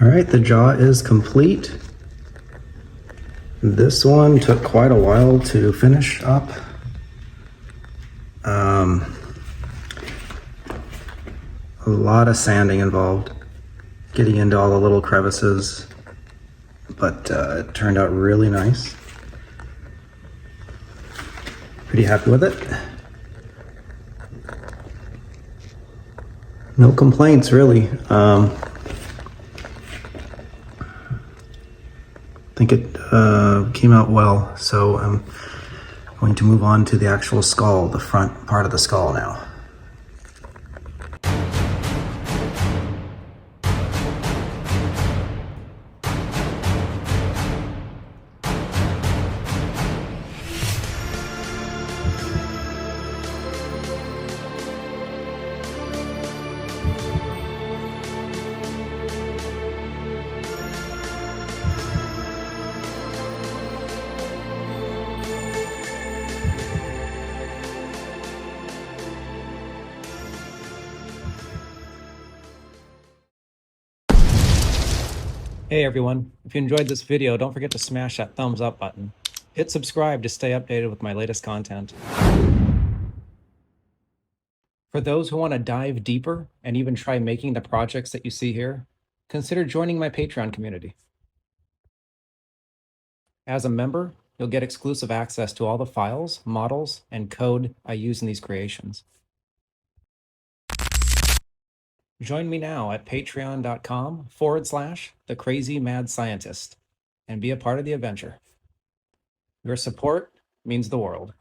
All right, the jaw is complete. This one took quite a while to finish up. A lot of sanding involved, getting into all the little crevices, but it turned out really nice. Pretty happy with it. No complaints, really. I think it came out well, so I'm going to move on to the actual skull, the front part of the skull now. Hey everyone, if you enjoyed this video, don't forget to smash that thumbs up button. Hit subscribe to stay updated with my latest content. For those who want to dive deeper and even try making the projects that you see here, consider joining my Patreon community. As a member, you'll get exclusive access to all the files, models, and code I use in these creations. Join me now at patreon.com/thecrazymad scientist and be a part of the adventure. Your support means the world.